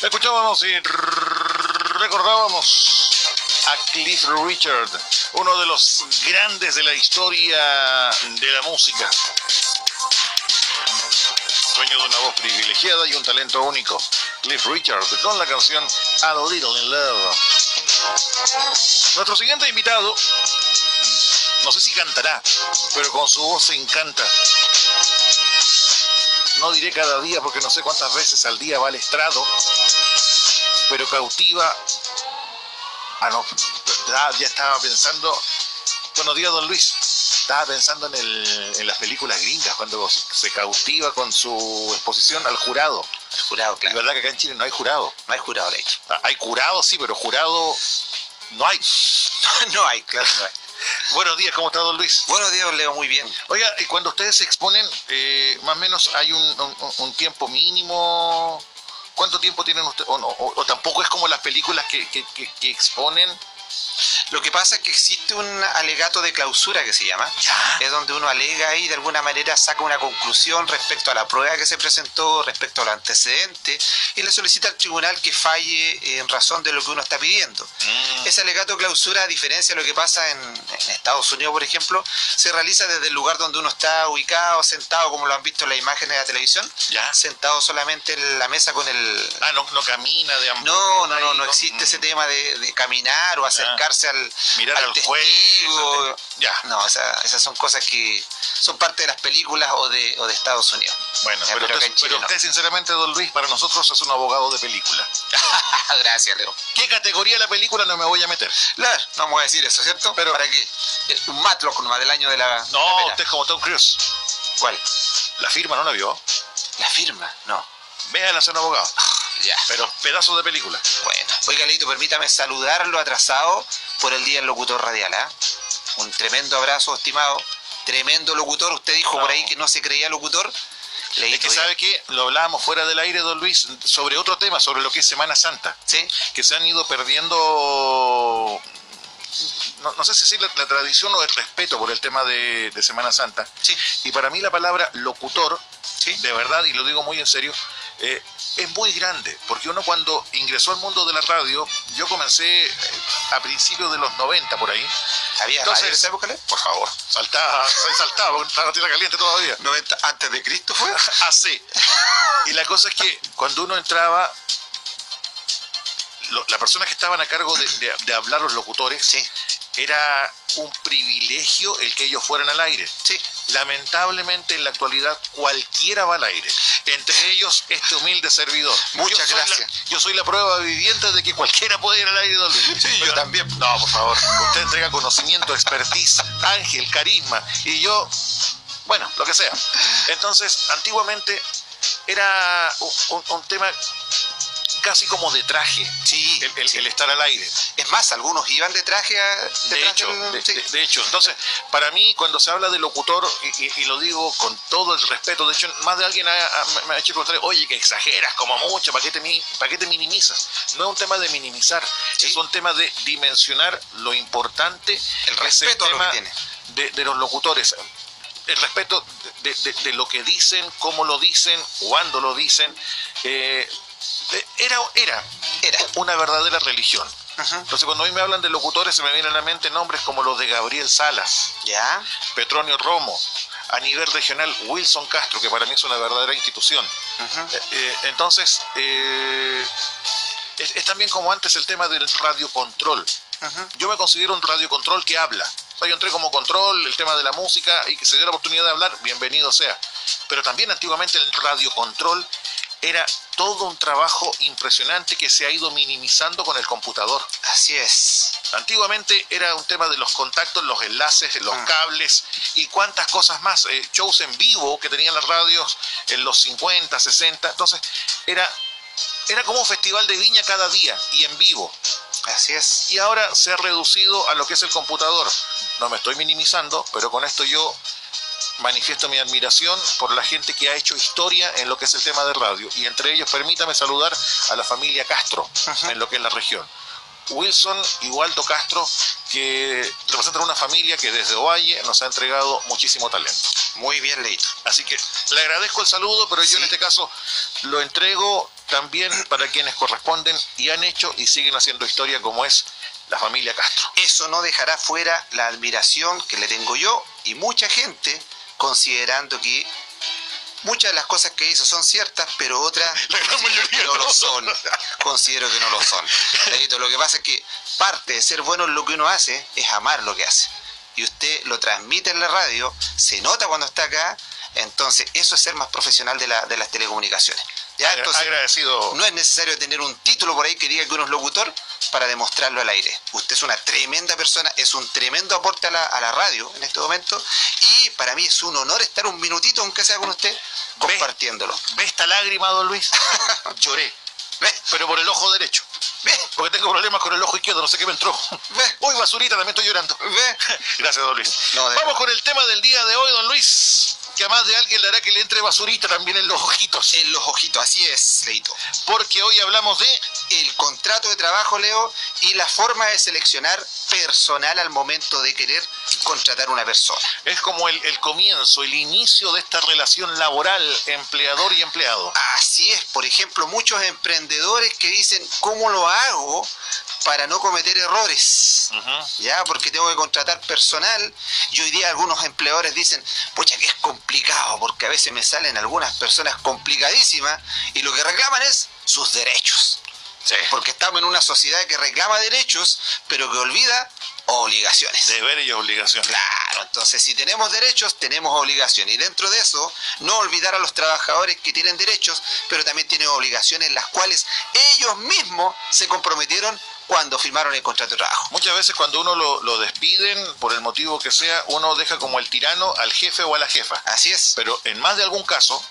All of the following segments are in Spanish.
Escuchábamos y recordábamos a Cliff Richard, uno de los grandes de la historia de la música. Dueño de una voz privilegiada y un talento único. Cliff Richard con la canción A Little in Love. Nuestro siguiente invitado, no sé si cantará, pero con su voz se encanta. No diré cada día porque no sé cuántas veces al día va al estrado, pero cautiva. No, ya estaba pensando. Buenos días, don Luis. Estaba pensando en las películas gringas, cuando se cautiva con su exposición al jurado. El jurado, claro. Y verdad que acá en Chile no hay jurado. No hay jurado, de hecho. Hay jurado, sí, pero jurado no hay. No hay, claro, no hay. Buenos días, ¿cómo está, don Luis? Buenos días, Leo, muy bien. Oiga, y cuando ustedes se exponen, más o menos hay un tiempo mínimo. ¿Cuánto tiempo tienen ustedes? O tampoco es como las películas que exponen. Lo que pasa es que existe un alegato de clausura que se llama. Ya. Es donde uno alega y de alguna manera saca una conclusión respecto a la prueba que se presentó, respecto a los antecedentes, y le solicita al tribunal que falle en razón de lo que uno está pidiendo. Ese alegato de clausura, a diferencia de lo que pasa en Estados Unidos, por ejemplo, se realiza desde el lugar donde uno está ubicado, sentado, como lo han visto en las imágenes de la televisión, Ya. sentado solamente en la mesa con el... No camina, digamos. No existe ese tema de caminar o acercarse mirar al juez. testigo. Ya. No, esas son cosas que son parte de las películas o de Estados Unidos. Bueno, Ya, pero acá en Chile usted, sinceramente, don Luis, para nosotros es un abogado de película. no. Gracias, Leo. ¿Qué categoría de la película no me voy a meter? Claro, no me voy a decir eso, ¿cierto? Pero- ¿para qué? Un Matlock nomás del año de la... No, la pera. usted es como Tom Cruise. ¿Cuál? La firma, ¿no la vio? La firma, no. Véala ser un abogado. Ya. Pero pedazo de película. Bueno, oiga, Leito, permítame saludarlo atrasado por el Día del Locutor Radial, ¿ah? Un tremendo abrazo, estimado. Tremendo locutor. Usted dijo por ahí que no se creía locutor. Leito, Es que sabe que lo hablábamos fuera del aire, don Luis, sobre otro tema, sobre lo que es Semana Santa. ¿sí? Que se han ido perdiendo, no sé si decir la tradición o el respeto por el tema de Semana Santa. Sí. Y para mí la palabra locutor, Sí. de verdad, y lo digo muy en serio, es muy grande, porque uno cuando ingresó al mundo de la radio, yo comencé a principios de los 90 por ahí. ¿Había radio en esa época, Leo? Por favor, saltaba, porque estaba la tierra caliente todavía. 90 antes de Cristo fue. Así. Y la cosa es que cuando uno entraba, las personas que estaban a cargo de hablar, los locutores, Sí. era un privilegio el que ellos fueran al aire. Sí. Lamentablemente en la actualidad cualquiera va al aire, entre ellos este humilde servidor. Muchas gracias. Yo soy la prueba viviente de que cualquiera puede ir al aire, don Luis. Sí, yo también. No, por favor, usted entrega conocimiento, expertise, ángel, carisma, y yo, bueno, lo que sea. Entonces, antiguamente era un tema casi como de traje, Sí, el estar al aire. Es más, algunos iban de traje De hecho, entonces, para mí, cuando se habla de locutor, y lo digo con todo el respeto, de hecho, más de alguien me ha hecho contar, oye, que exageras como mucho, ¿para qué te minimizas? No es un tema de minimizar, Sí. es un tema de dimensionar lo importante, el respeto a lo que tiene. de los locutores. El respeto de lo que dicen, cómo lo dicen, cuándo lo dicen. Era una verdadera religión. Ujú. Entonces, cuando a mí me hablan de locutores, se me vienen a la mente nombres como los de Gabriel Salas, ¿Ya? Petronio Romo, a nivel regional Wilson Castro, que para mí es una verdadera institución. Ujú. Entonces, es también como antes el tema del radiocontrol. Ujú. Yo me considero un radiocontrol que habla. O sea, yo entré como control, el tema de la música, y que se dio la oportunidad de hablar, bienvenido sea. Pero también antiguamente el radiocontrol era todo un trabajo impresionante que se ha ido minimizando con el computador. Así es. Antiguamente era un tema de los contactos, los enlaces, los cables y cuántas cosas más. Shows en vivo que tenían las radios en los 50, 60. Entonces era como un festival de viña cada día y en vivo. Así es. Y ahora se ha reducido a lo que es el computador. No me estoy minimizando, pero con esto yo manifiesto mi admiración por la gente que ha hecho historia en lo que es el tema de radio. Y entre ellos, permítame saludar a la familia Castro, en lo que es la región. Wilson y Waldo Castro, que representan una familia que desde Ovalle nos ha entregado muchísimo talento. Muy bien, Leito. Así que le agradezco el saludo, pero yo en este caso lo entrego también para quienes corresponden y han hecho y siguen haciendo historia, como es la familia Castro. Eso no dejará fuera la admiración que le tengo yo y mucha gente, considerando que muchas de las cosas que hizo son ciertas, pero otras La gran mayoría no lo son. Considero que no lo son. Leito, lo que pasa es que parte de ser bueno en lo que uno hace es amar lo que hace. Y usted lo transmite en la radio, se nota cuando está acá, entonces eso es ser más profesional de las telecomunicaciones. ¿Ya? Entonces, agradecido. No es necesario tener un título por ahí que diga que uno es locutor para demostrarlo al aire. Usted es una tremenda persona, es un tremendo aporte a la radio en este momento, y para mí es un honor estar un minutito, aunque sea con usted, compartiéndolo. ¿Ve esta lágrima, don Luis? Lloré, pero por el ojo derecho. Porque tengo problemas con el ojo izquierdo, no sé qué me entró. Uy, basurita, también estoy llorando. Gracias, don Luis. Vamos con el tema del día de hoy, don Luis, que a más de alguien le hará que le entre basurita también en los ojitos. En los ojitos, así es, Leito. Porque hoy hablamos de el contrato de trabajo, Leo, y la forma de seleccionar personal al momento de querer contratar una persona. Es como el comienzo, el inicio de esta relación laboral, empleador y empleado. Así es, por ejemplo, muchos emprendedores que dicen, ¿cómo lo hago para no cometer errores? Ya, porque tengo que contratar personal, y hoy día algunos empleadores dicen, pucha, que es complicado, porque a veces me salen algunas personas complicadísimas, y lo que reclaman es sus derechos. Sí. Porque estamos en una sociedad que reclama derechos, pero que olvida obligaciones. Deberes y obligaciones. Claro, entonces si tenemos derechos, tenemos obligaciones. Y dentro de eso, no olvidar a los trabajadores que tienen derechos, pero también tienen obligaciones las cuales ellos mismos se comprometieron cuando firmaron el contrato de trabajo. Muchas veces cuando uno lo despiden, por el motivo que sea, uno deja como el tirano al jefe o a la jefa. Así es. Pero en más de algún caso,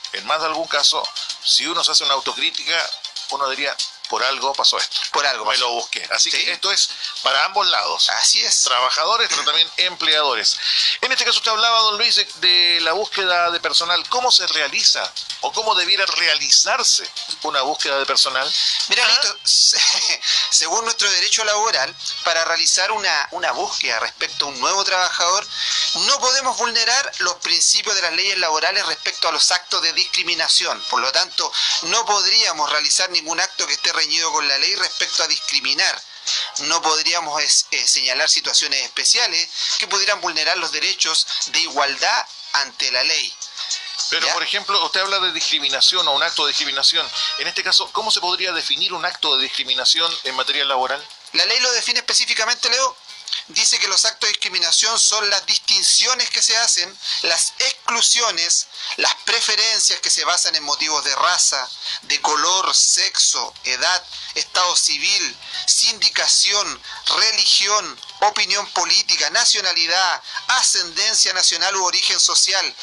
si uno se hace una autocrítica, uno diría, por algo pasó esto. Por algo me pasó. lo busqué. Así ¿Sí? que esto es para ambos lados. Así es. Trabajadores, pero también empleadores. En este caso usted hablaba, don Luis, de la búsqueda de personal. ¿Cómo se realiza o cómo debiera realizarse una búsqueda de personal? Mira, Lito, según nuestro derecho laboral, para realizar una búsqueda respecto a un nuevo trabajador, no podemos vulnerar los principios de las leyes laborales respecto a los actos de discriminación. Por lo tanto, no podríamos realizar ningún acto que esté reñido con la ley respecto a discriminar. No podríamos señalar situaciones especiales que pudieran vulnerar los derechos de igualdad ante la ley. Pero, ¿ya? Por ejemplo, usted habla de discriminación o un acto de discriminación. En este caso, ¿cómo se podría definir un acto de discriminación en materia laboral? La ley lo define específicamente, Leo. Dice que los actos de discriminación son las distinciones que se hacen, las exclusiones, las preferencias que se basan en motivos de raza, de color, sexo, edad, estado civil, sindicación, religión, opinión política, nacionalidad, ascendencia nacional u origen social,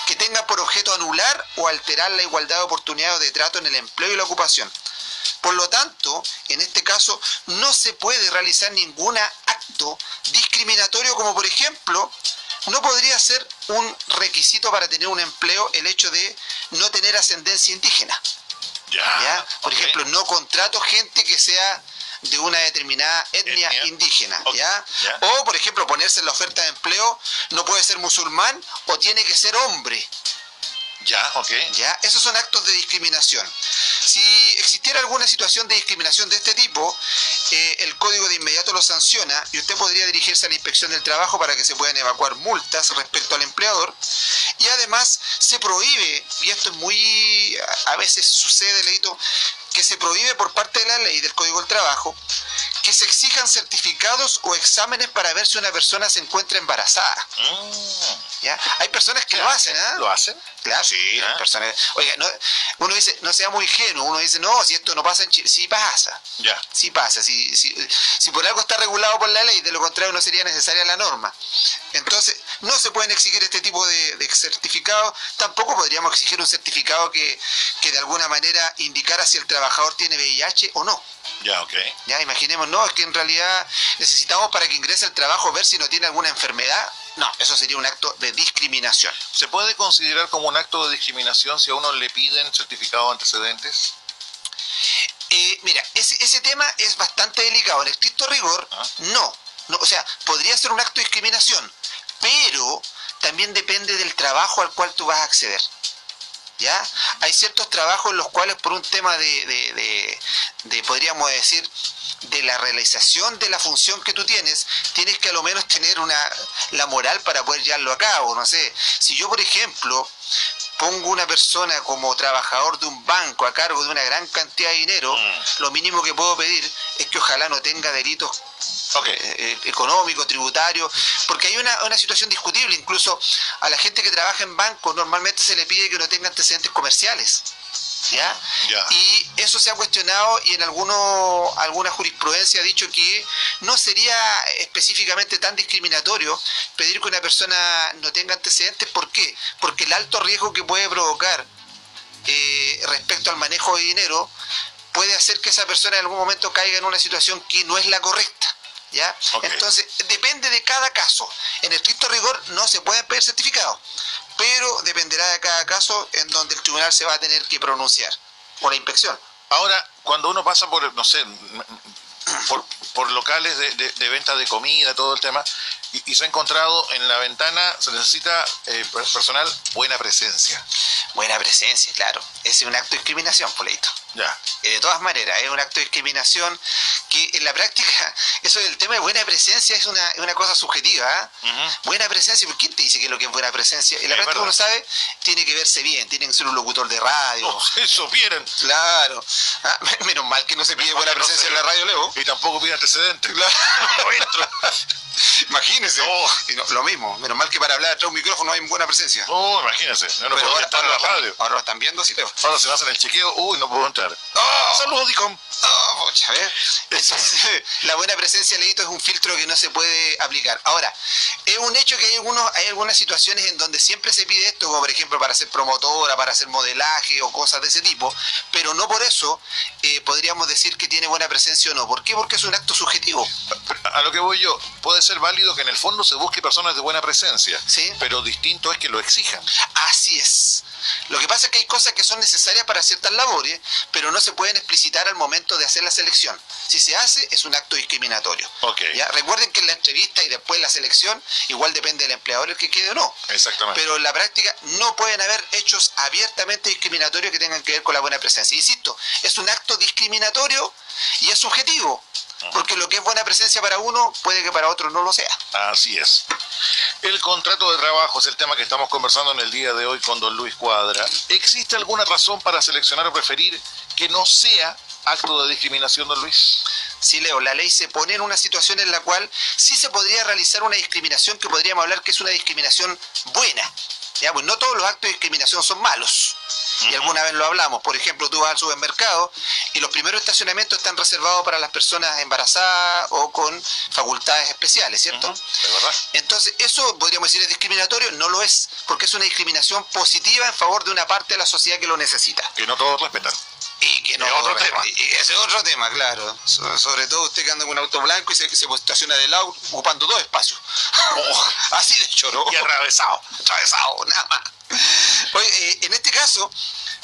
que tengan por objeto anular o alterar la igualdad de oportunidades de trato en el empleo y la ocupación. Por lo tanto, en este caso, no se puede realizar ningún acto discriminatorio, como por ejemplo, no podría ser un requisito para tener un empleo el hecho de no tener ascendencia indígena. ¿Ya? Por ejemplo, no contrato gente que sea de una determinada etnia indígena. ¿Ya? O, por ejemplo, ponerse en la oferta de empleo, no puede ser musulmán o tiene que ser hombre. ¿Ya? Esos son actos de discriminación. Si existiera alguna situación de discriminación de este tipo, el código de inmediato lo sanciona y usted podría dirigirse a la inspección del trabajo para que se puedan evacuar multas respecto al empleador. Y además se prohíbe, y esto es muy, a veces sucede, Leito, que se prohíbe por parte de la ley del Código del Trabajo que se exijan certificados o exámenes para ver si una persona se encuentra embarazada. ¿Ya? Hay personas que lo hacen, ¿eh? ¿Lo hacen? Claro, sí, hay personas. Oiga, uno dice, no sea muy ingenuo, uno dice, no, si esto no pasa en Chile, sí pasa. Ya. Sí pasa, si por algo está regulado por la ley, de lo contrario no sería necesaria la norma. Entonces, no se pueden exigir este tipo de certificados, tampoco podríamos exigir un certificado que de alguna manera indicara si el trabajador tiene VIH o no. Ya, ok. Ya, imaginemos, no, es que en realidad necesitamos para que ingrese al trabajo ver si no tiene alguna enfermedad. No, eso sería un acto de discriminación. ¿Se puede considerar como un acto de discriminación si a uno le piden certificado de antecedentes? Mira, ese tema es bastante delicado. En estricto rigor, no. O sea, podría ser un acto de discriminación, pero también depende del trabajo al cual tú vas a acceder. ¿ya? Hay ciertos trabajos en los cuales por un tema podríamos decir, de la realización de la función que tú tienes que a lo menos tener la moral para poder llevarlo a cabo. No sé, si yo por ejemplo pongo una persona como trabajador de un banco a cargo de una gran cantidad de dinero, lo mínimo que puedo pedir es que ojalá no tenga delitos económico, tributario, porque hay una situación discutible. Incluso a la gente que trabaja en banco normalmente se le pide que no tenga antecedentes comerciales, ¿ya? Y eso se ha cuestionado, y en alguna jurisprudencia ha dicho que no sería específicamente tan discriminatorio pedir que una persona no tenga antecedentes. ¿Por qué? Porque el alto riesgo que puede provocar respecto al manejo de dinero puede hacer que esa persona en algún momento caiga en una situación que no es la correcta, ¿ya? Entonces, depende de cada caso. En estricto rigor no se pueden pedir certificados, pero dependerá de cada caso en donde el tribunal se va a tener que pronunciar por la inspección. Ahora, cuando uno pasa por, no sé, por locales de venta de comida, todo el tema, y se ha encontrado en la ventana, se necesita personal buena presencia. Buena presencia, claro. Ese es un acto de discriminación, Poleito. Ya. De todas maneras, es un acto de discriminación que en la práctica, eso del tema de buena presencia es una cosa subjetiva, ¿eh? Buena presencia, ¿quién te dice que es lo que es buena presencia? En la práctica uno sabe, tiene que verse bien, tiene que ser un locutor de radio. Oh, eso vienen. Claro. ¿Ah? Menos mal que no se pide buena presencia en la radio, Leo. Y tampoco pide antecedentes. Claro. No entro. Imagínese. No, lo mismo, menos mal que para hablar atrás de un micrófono no hay buena presencia. Oh, imagínese. No puedo estar en la radio. Ahora lo están viendo, sí, Leo. Ahora se me hacen el chequeo, no puedo entrar. Saludos, Dicom. A ver. La buena presencia, Leito, es un filtro que no se puede aplicar. Ahora, es un hecho que hay algunas situaciones en donde siempre se pide esto, como por ejemplo para ser promotora, para hacer modelaje o cosas de ese tipo, pero no por eso podríamos decir que tiene buena presencia o no. ¿Por qué? Porque es un acto subjetivo. A lo que voy yo, puede ser válido que en el fondo se busque personas de buena presencia, ¿sí? Pero distinto es que lo exijan. Así es. Lo que pasa es que hay cosas que son necesarias para ciertas labores, pero no se pueden explicitar al momento de hacer la selección. Si se hace, es un acto discriminatorio. ¿Ya? Recuerden que en la entrevista y después la selección, igual depende del empleador el que quede o no. Exactamente. Pero en la práctica no pueden haber hechos abiertamente discriminatorios que tengan que ver con la buena presencia. Insisto, es un acto discriminatorio y es subjetivo. Porque lo que es buena presencia para uno puede que para otro no lo sea. Así es. El contrato de trabajo es el tema que estamos conversando en el día de hoy con don Luis Cuadra. ¿Existe alguna razón para seleccionar o preferir que no sea acto de discriminación, don Luis? Sí, Leo, la ley se pone en una situación en la cual sí se podría realizar una discriminación que podríamos hablar que es una discriminación buena. ¿Ya? Pues no todos los actos de discriminación son malos. Y alguna vez lo hablamos. Por ejemplo, tú vas al supermercado y los primeros estacionamientos están reservados para las personas embarazadas o con facultades especiales, ¿cierto? ¿Es verdad? Entonces, eso podríamos decir es discriminatorio. No lo es, porque es una discriminación positiva en favor de una parte de la sociedad que lo necesita. Que no todos respetan. Y que no, ese es otro tema, claro. Sobre todo usted que anda con un auto blanco y se estaciona de lado ocupando dos espacios. Así de choro. Y atravesado, nada más. Oye, en este caso,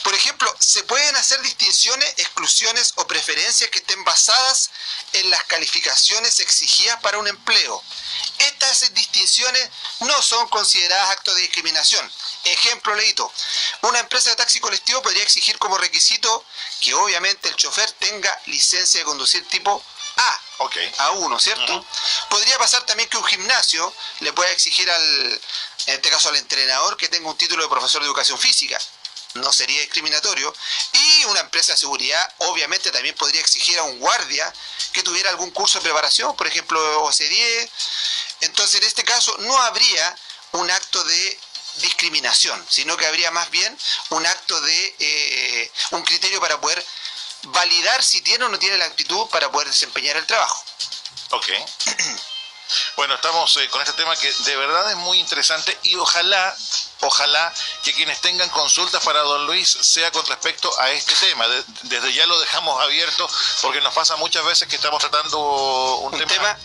por ejemplo, se pueden hacer distinciones, exclusiones o preferencias que estén basadas en las calificaciones exigidas para un empleo. Estas distinciones no son consideradas actos de discriminación. Ejemplo, Leito, una empresa de taxi colectivo podría exigir como requisito que obviamente el chofer tenga licencia de conducir tipo A. A1, ¿cierto? Podría pasar también que un gimnasio le pueda exigir en este caso al entrenador, que tenga un título de profesor de educación física. No sería discriminatorio. Y una empresa de seguridad obviamente también podría exigir a un guardia que tuviera algún curso de preparación, por ejemplo OC10. Entonces en este caso no habría un acto de discriminación, sino que habría más bien un acto de un criterio para poder validar si tiene o no tiene la actitud para poder desempeñar el trabajo. Bueno, estamos con este tema que de verdad es muy interesante y ojalá que quienes tengan consultas para don Luis sea con respecto a este tema. Desde ya lo dejamos abierto porque nos pasa muchas veces que estamos tratando un tema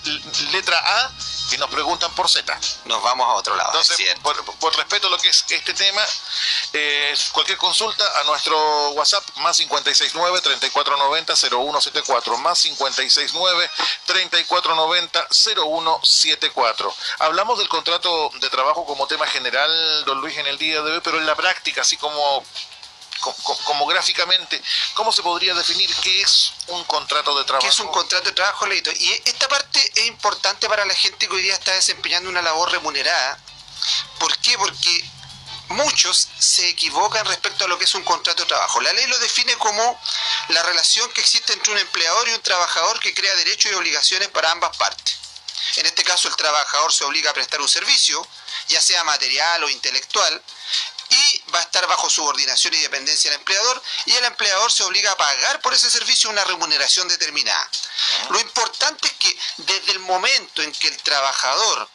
letra A y nos preguntan por Z. Nos vamos a otro lado. Entonces, por respeto a lo que es este tema, cualquier consulta a nuestro WhatsApp más 569-3490-0174, más 569-3490-0174. Hablamos del contrato de trabajo como tema general, don Luis, en el día de hoy, pero en la práctica, así como como gráficamente, ¿cómo se podría definir qué es un contrato de trabajo? ¿Qué es un contrato de trabajo, Leito? Y esta parte es importante para la gente que hoy día está desempeñando una labor remunerada. ¿Por qué? Porque muchos se equivocan respecto a lo que es un contrato de trabajo. La ley lo define como la relación que existe entre un empleador y un trabajador que crea derechos y obligaciones para ambas partes. En este caso, el trabajador se obliga a prestar un servicio, ya sea material o intelectual, y va a estar bajo subordinación y dependencia del empleador, y el empleador se obliga a pagar por ese servicio una remuneración determinada. Lo importante es que desde el momento en que el trabajador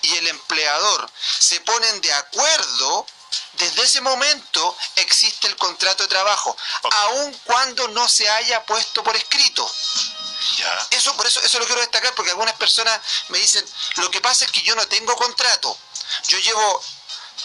y el empleador se ponen de acuerdo, desde ese momento existe el contrato de trabajo, aun cuando no se haya puesto por escrito. Ya. Eso lo quiero destacar, porque algunas personas me dicen, lo que pasa es que yo no tengo contrato. Yo llevo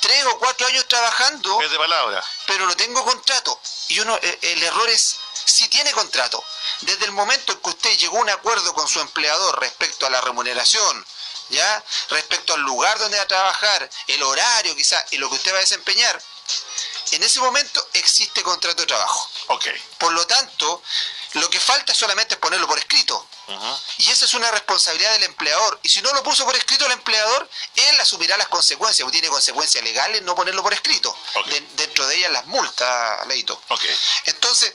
3 o 4 años trabajando, Es de palabra. pero no tengo contrato. Y el error es, si tiene contrato, desde el momento en que usted llegó a un acuerdo con su empleador respecto a la remuneración, ¿ya? Respecto al lugar donde va a trabajar, el horario quizás, y lo que usted va a desempeñar, en ese momento existe contrato de trabajo. Ok. Por lo tanto, lo que falta solamente es ponerlo por escrito. Y esa es una responsabilidad del empleador. Y si no lo puso por escrito el empleador, él asumirá las consecuencias, porque tiene consecuencias legales no ponerlo por escrito. Okay. Dentro de ellas las multas, Leito. Okay. Entonces,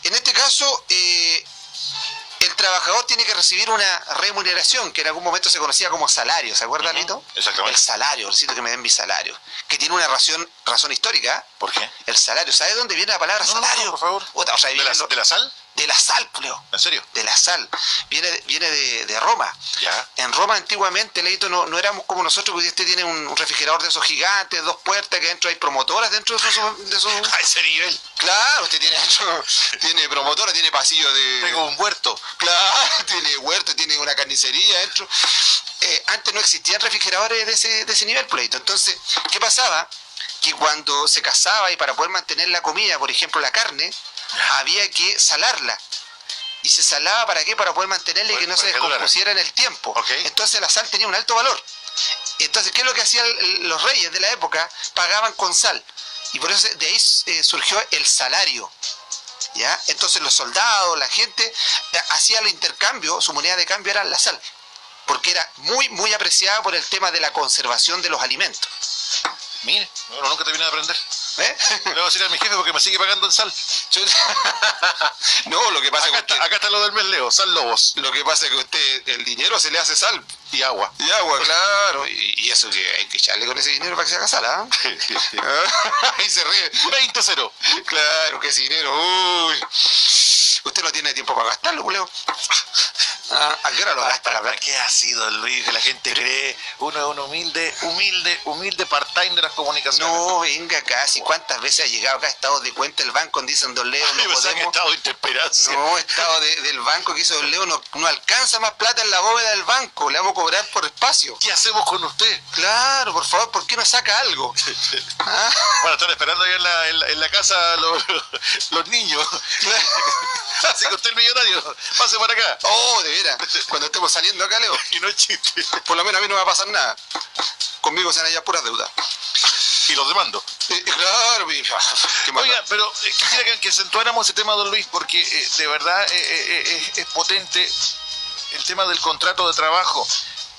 en este caso, el trabajador tiene que recibir una remuneración, que en algún momento se conocía como salario, ¿se acuerda, Leito? Exactamente. El salario, necesito que me den mi salario. Que tiene una razón histórica. ¿Por qué? El salario. ¿Sabe dónde viene la palabra salario? No, por favor. O sea, ¿De la sal? De la sal, Leo. ¿En serio? De la sal. Viene de Roma. Ya. En Roma antiguamente, Leito, no éramos como nosotros, porque usted tiene un refrigerador de esos gigantes, 2 puertas, que dentro hay promotoras dentro de esos... A ese nivel. Claro, usted tiene dentro, tiene promotora, tiene pasillo de... Tengo un huerto. Claro, tiene huerto, tiene una carnicería dentro. Antes no existían refrigeradores de ese nivel, Leito. Entonces, ¿qué pasaba? Que cuando se cazaba y para poder mantener la comida, por ejemplo la carne, había que salarla. ¿Y se salaba para qué? Para poder mantenerla y que no se descompusiera en el tiempo. Okay. Entonces la sal tenía un alto valor. Entonces, ¿qué es lo que hacían los reyes de la época? Pagaban con sal. Y por eso de ahí surgió el salario. ¿Ya? Entonces los soldados, la gente, hacía el intercambio, su moneda de cambio era la sal. Porque era muy, muy apreciada por el tema de la conservación de los alimentos. Mire, nunca terminé de aprender. ¿Eh? Le voy a decir a mi jefe porque me sigue pagando en sal. No, lo que pasa es que acá está lo del mes, Leo, Sal Lobos. Lo que pasa es que usted, el dinero se le hace sal. Y agua. Y agua, claro. Y eso que hay que echarle con ese dinero para que se haga sal, ¿ah? Ahí se ríe. 20-0. Claro, que ese dinero. Uy. Usted no tiene tiempo para gastarlo, Julio. ¿A qué hora lo gasta? ¿Para qué ha sido, Luis? Que la gente cree uno es un humilde part-time de las comunicaciones. No, venga acá. Si cuántas veces ha llegado acá estados de cuenta del banco, dicen Don Leo, no podemos... que estado de intemperancia. No, estado del banco que hizo Don Leo, no alcanza más plata en la bóveda del banco, le vamos a cobrar por espacio. ¿Qué hacemos con usted? Claro, por favor, ¿por qué no saca algo? ¿Ah? Bueno, están esperando ahí en la casa los niños. Así que usted es millonario, pase para acá. Oh, de veras, cuando estemos saliendo acá, Leo. Y no es chiste. Por lo menos a mí no me va a pasar nada. Conmigo se van allá puras deudas. Y los demando. Claro, oiga, pero quisiera que acentuáramos ese tema, don Luis, porque de verdad es potente el tema del contrato de trabajo.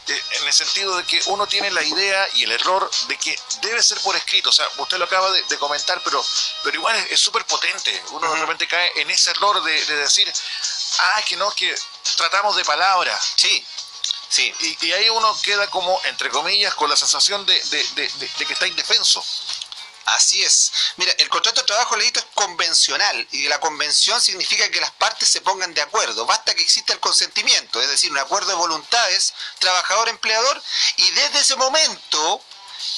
En el sentido de que uno tiene la idea y el error de que debe ser por escrito. O sea, usted lo acaba de comentar, pero igual es súper potente. Uno de repente cae en ese error de decir, que tratamos de palabra. Sí. Sí. Y ahí uno queda como, entre comillas, con la sensación de que está indefenso. Así es. Mira, el contrato de trabajo, Leito, es convencional, y la convención significa que las partes se pongan de acuerdo. Basta que exista el consentimiento, es decir, un acuerdo de voluntades, trabajador-empleador, y desde ese momento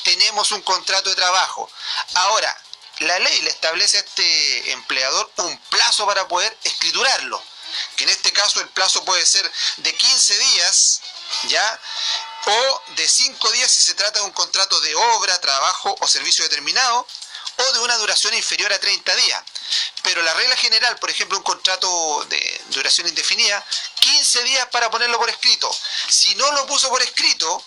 tenemos un contrato de trabajo. Ahora, la ley le establece a este empleador un plazo para poder escriturarlo, que en este caso el plazo puede ser de 15 días, ¿ya?, o de 5 días si se trata de un contrato de obra, trabajo o servicio determinado, o de una duración inferior a 30 días. Pero la regla general, por ejemplo, un contrato de duración indefinida, 15 días para ponerlo por escrito. Si no lo puso por escrito,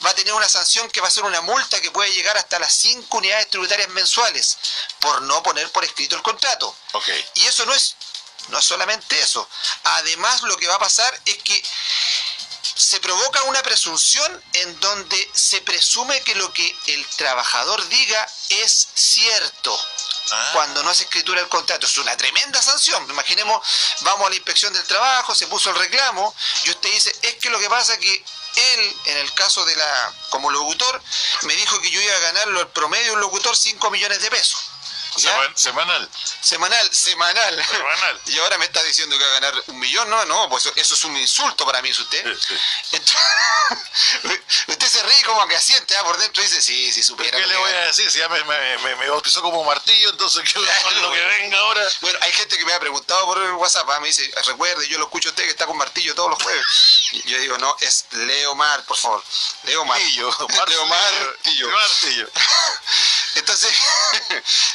va a tener una sanción que va a ser una multa que puede llegar hasta las 5 unidades tributarias mensuales por no poner por escrito el contrato. Okay. Y eso no es solamente eso. Además, lo que va a pasar es que se provoca una presunción en donde se presume que lo que el trabajador diga es cierto. Cuando no hace escritura del contrato. Es una tremenda sanción. Imaginemos, vamos a la inspección del trabajo, se puso el reclamo y usted dice, es que lo que pasa es que él, en el caso de como locutor, me dijo que yo iba a ganar el promedio de un locutor 5 millones de pesos. Semanal. Semanal. Y ahora me está diciendo que va a ganar 1 millón. No, pues eso es un insulto para mí, ¿es usted? Sí. Entonces, usted se ríe como que asiente por dentro y dice, sí, supiera. ¿Qué le voy a decir? Si ya me bautizó como martillo, entonces ¿qué lo que venga ahora? Bueno, hay gente que me ha preguntado por WhatsApp, me dice, recuerde, yo lo escucho a usted que está con martillo todos los jueves. Y yo digo, no, es Leomar, por favor. Leomar. Martillo. Entonces,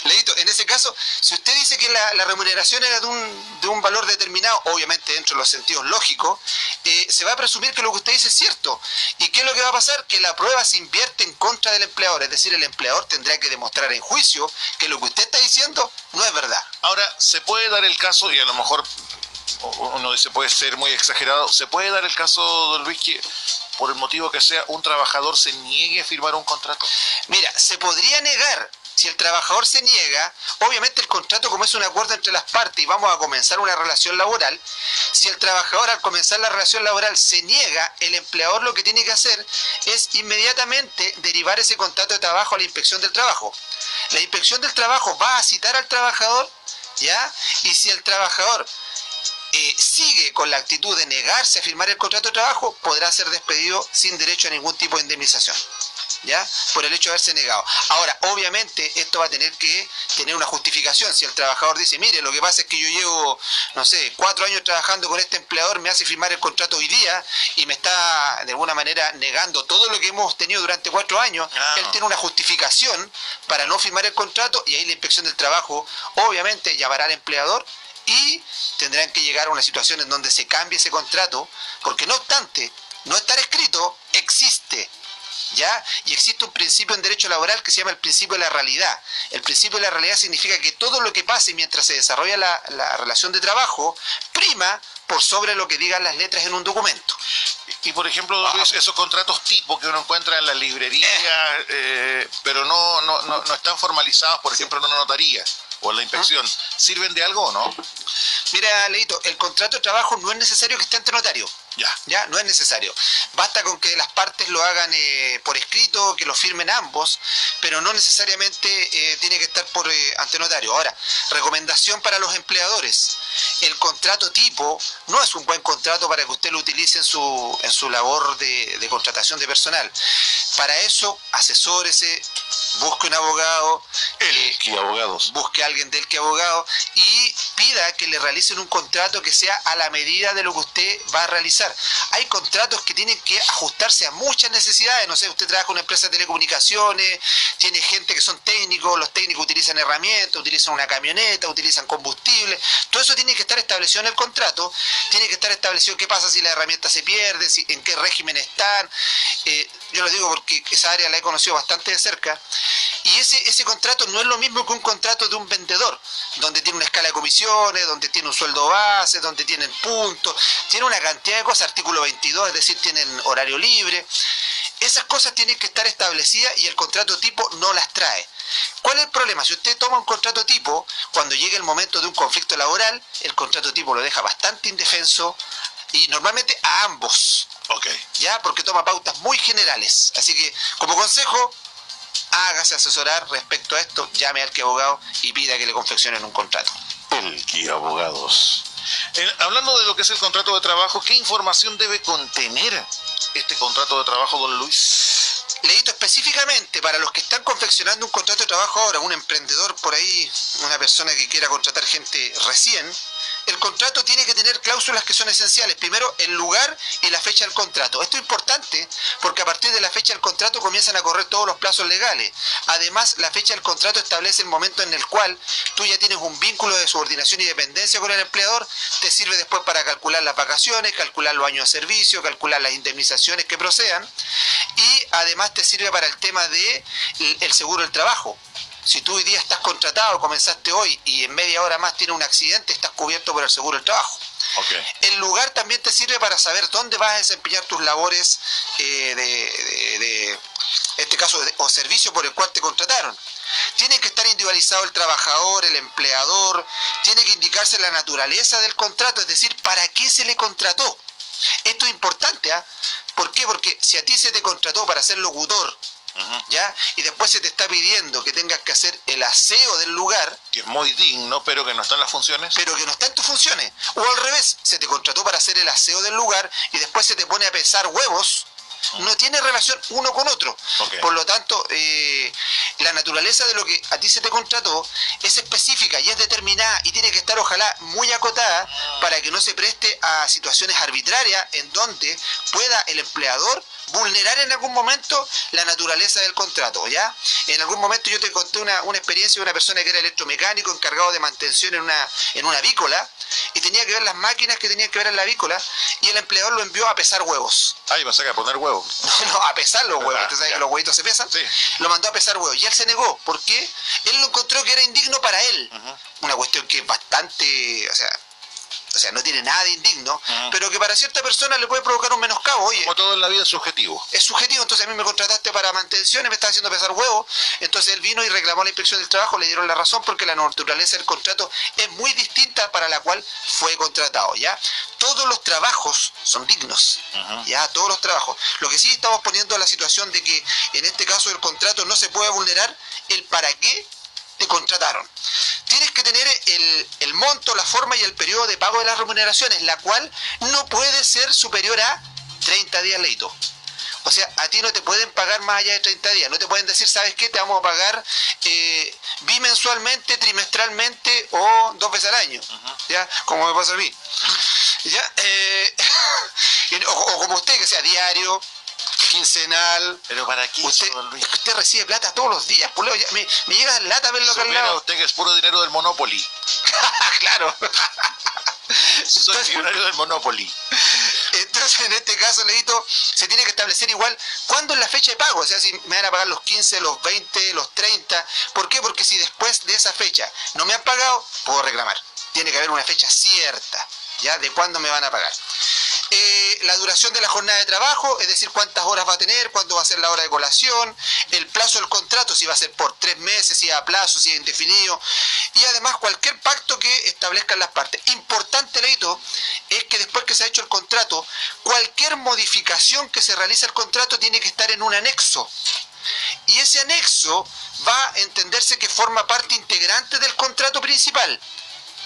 Leito, en ese caso, si usted dice que la remuneración era de un valor determinado, obviamente dentro de los sentidos lógicos, se va a presumir que lo que usted dice es cierto. ¿Y qué es lo que va a pasar? Que la prueba se invierte en contra del empleador, es decir, el empleador tendrá que demostrar en juicio que lo que usted está diciendo no es verdad. Ahora, se puede dar el caso, y a lo mejor uno dice puede ser muy exagerado, se puede dar el caso, don Luis, que por el motivo que sea, un trabajador se niegue a firmar un contrato. Mira, se podría negar. Si el trabajador se niega, obviamente el contrato, como es un acuerdo entre las partes y vamos a comenzar una relación laboral, si el trabajador al comenzar la relación laboral se niega, el empleador lo que tiene que hacer es inmediatamente derivar ese contrato de trabajo a la inspección del trabajo. La inspección del trabajo va a citar al trabajador, ¿ya? Y si el trabajador sigue con la actitud de negarse a firmar el contrato de trabajo, podrá ser despedido sin derecho a ningún tipo de indemnización, ¿ya? Por el hecho de haberse negado. Ahora, obviamente, esto va a tener que tener una justificación. Si el trabajador dice, mire, lo que pasa es que yo llevo, 4 años trabajando con este empleador, me hace firmar el contrato hoy día y me está, de alguna manera, negando todo lo que hemos tenido durante 4 años, él tiene una justificación para no firmar el contrato y ahí la inspección del trabajo, obviamente, llamará al empleador y tendrán que llegar a una situación en donde se cambie ese contrato, porque no obstante, no estar escrito, existe. ¿Ya? Y existe un principio en derecho laboral que se llama el principio de la realidad. El principio de la realidad significa que todo lo que pase mientras se desarrolla la relación de trabajo prima por sobre lo que digan las letras en un documento. Y por ejemplo, Luis, esos contratos tipo que uno encuentra en la librería, pero no están formalizados, por ejemplo, en una notaría o en la inspección, ¿sirven de algo o no? Mira, Leito, el contrato de trabajo no es necesario que esté ante notario. Ya, no es necesario. Basta con que las partes lo hagan por escrito, que lo firmen ambos, pero no necesariamente tiene que estar ante notario. Ahora, recomendación para los empleadores. El contrato tipo no es un buen contrato para que usted lo utilice en su labor de contratación de personal. Para eso, asesórese, busque un abogado, busque a alguien del que abogado y pida que le realicen un contrato que sea a la medida de lo que usted va a realizar. Hay contratos que tienen que ajustarse a muchas necesidades. No sé, usted trabaja en una empresa de telecomunicaciones, tiene gente que son técnicos, los técnicos utilizan herramientas, utilizan una camioneta, utilizan combustible. Todo eso tiene que estar establecido en el contrato, tiene que estar establecido qué pasa si la herramienta se pierde, en qué régimen están. Yo lo digo porque esa área la he conocido bastante de cerca. Y ese contrato no es lo mismo que un contrato de un vendedor, donde tiene una escala de comisiones, donde tiene un sueldo base, donde tienen puntos, tiene una cantidad de cosas, artículo 22, es decir, tienen horario libre. Esas cosas tienen que estar establecidas y el contrato tipo no las trae. ¿Cuál es el problema? Si usted toma un contrato tipo, cuando llegue el momento de un conflicto laboral, el contrato tipo lo deja bastante indefenso y normalmente a ambos. ¿Ya? Porque toma pautas muy generales. Así que, como consejo, hágase asesorar respecto a esto, llame al que abogado y pida que le confeccionen un contrato. El que abogados. Hablando de lo que es el contrato de trabajo, ¿qué información debe contener este contrato de trabajo, don Luis? Leíto específicamente para los que están confeccionando un contrato de trabajo ahora, un emprendedor por ahí, una persona que quiera contratar gente recién, el contrato tiene que tener cláusulas que son esenciales. Primero, el lugar y la fecha del contrato. Esto es importante porque a partir de la fecha del contrato comienzan a correr todos los plazos legales. Además, la fecha del contrato establece el momento en el cual tú ya tienes un vínculo de subordinación y dependencia con el empleador. Te sirve después para calcular las vacaciones, calcular los años de servicio, calcular las indemnizaciones que procedan. Y además te sirve para el tema de el seguro del trabajo. Si tú hoy día estás contratado, comenzaste hoy y en media hora más tienes un accidente, estás cubierto por el seguro del trabajo. Okay. El lugar también te sirve para saber dónde vas a desempeñar tus labores este caso, o servicio por el cual te contrataron. Tiene que estar individualizado el trabajador, el empleador, tiene que indicarse la naturaleza del contrato, es decir, para qué se le contrató. Esto es importante, ¿ah? ¿Por qué? Porque si a ti se te contrató para ser locutor, ¿ya? Y después se te está pidiendo que tengas que hacer el aseo del lugar, que es muy digno, pero que no está en las funciones. Pero que no está en tus funciones. O al revés, se te contrató para hacer el aseo del lugar y después se te pone a pesar huevos. No tiene relación uno con otro. Okay. Por lo tanto, la naturaleza de lo que a ti se te contrató es específica y es determinada y tiene que estar ojalá muy acotada para que no se preste a situaciones arbitrarias en donde pueda el empleador vulnerar en algún momento la naturaleza del contrato, ¿ya? En algún momento yo te conté una experiencia de una persona que era electromecánico encargado de mantención en una avícola y tenía que ver las máquinas que tenían que ver en la avícola y el empleador lo envió a pesar huevos. Ah, iba a sacar a poner huevos. No, a pesar los huevos. ¿Usted sabe que los huevitos se pesan? Sí. Lo mandó a pesar huevos y él se negó. ¿Por qué? Él lo encontró que era indigno para él. Una cuestión que es bastante, o sea, no tiene nada de indigno, pero que para cierta persona le puede provocar un menoscabo. Oye, como todo en la vida es subjetivo. Es subjetivo, entonces a mí me contrataste para mantención y me estás haciendo pesar huevos. Entonces él vino y reclamó a la inspección del trabajo, le dieron la razón porque la naturaleza del contrato es muy distinta para la cual fue contratado, ¿ya? Todos los trabajos son dignos, ¿ya? Todos los trabajos. Lo que sí estamos poniendo la situación de que en este caso del contrato no se puede vulnerar el para qué te contrataron. Tienes que tener el monto, la forma y el periodo de pago de las remuneraciones, la cual no puede ser superior a 30 días, Leito. O sea, a ti no te pueden pagar más allá de 30 días. No te pueden decir, ¿sabes qué? Te vamos a pagar bimensualmente, trimestralmente o 2 veces al año. ¿Ya? Como me pasa a mí. ¿Ya? O como usted, que sea diario, quincenal. ¿Pero para qué? Usted recibe plata todos los días, por luego, me llega en lata verlo acá al lado. Usted que es puro dinero del Monopoly. Claro. Soy millonario del Monopoly. Entonces, en este caso, Leito, se tiene que establecer igual cuándo es la fecha de pago. O sea, si me van a pagar los 15, los 20, los 30. ¿Por qué? Porque si después de esa fecha no me han pagado, puedo reclamar. Tiene que haber una fecha cierta, ¿ya? De cuándo me van a pagar. La duración de la jornada de trabajo, es decir, cuántas horas va a tener, cuándo va a ser la hora de colación, el plazo del contrato, si va a ser por 3 meses, si es a plazo, si es indefinido, y además cualquier pacto que establezcan las partes. Importante, Leito, es que después que se ha hecho el contrato, cualquier modificación que se realice al contrato tiene que estar en un anexo. Y ese anexo va a entenderse que forma parte integrante del contrato principal.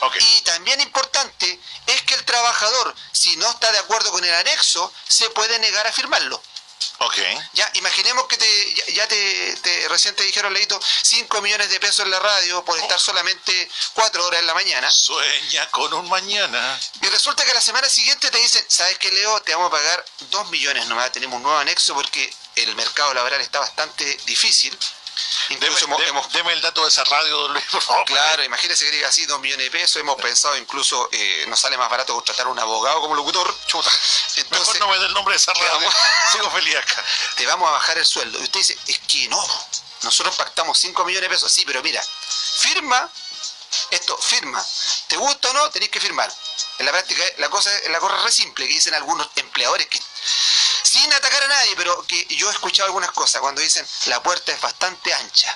Okay. Y también importante es que el trabajador, si no está de acuerdo con el anexo, se puede negar a firmarlo. Okay. Ya, imaginemos que recién te dijeron, Leito, 5 millones de pesos en la radio por estar solamente 4 horas en la mañana. Sueña con un mañana. Y resulta que la semana siguiente te dicen, ¿sabes qué, Leo? Te vamos a pagar 2 millones nomás, tenemos un nuevo anexo porque el mercado laboral está bastante difícil. Incluso deme el dato de esa radio, don Luis, por favor. Claro, imagínese que diga así, 2 millones de pesos. Hemos pensado incluso, nos sale más barato contratar a un abogado como locutor. Chuta. Entonces, mejor no me dé el nombre de esa radio. Sigo feliz acá. Te vamos a bajar el sueldo. Y usted dice, es que no, nosotros pactamos 5 millones de pesos. Sí, pero mira, firma, firma. ¿Te gusta o no? Tenéis que firmar. En la práctica, la cosa es re simple, que dicen algunos empleadores que, sin atacar a nadie, pero que yo he escuchado algunas cosas cuando dicen la puerta es bastante ancha.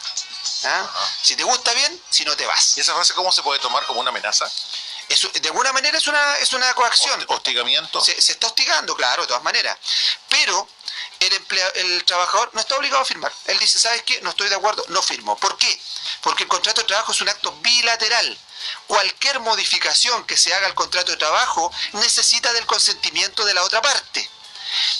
Si te gusta bien, si no te vas. ¿Y esa frase cómo se puede tomar como una amenaza? De alguna manera es una coacción. ¿Hostigamiento? Se está hostigando, claro, de todas maneras. Pero el trabajador no está obligado a firmar. Él dice, ¿sabes qué? No estoy de acuerdo, no firmo. ¿Por qué? Porque el contrato de trabajo es un acto bilateral. Cualquier modificación que se haga al contrato de trabajo necesita del consentimiento de la otra parte.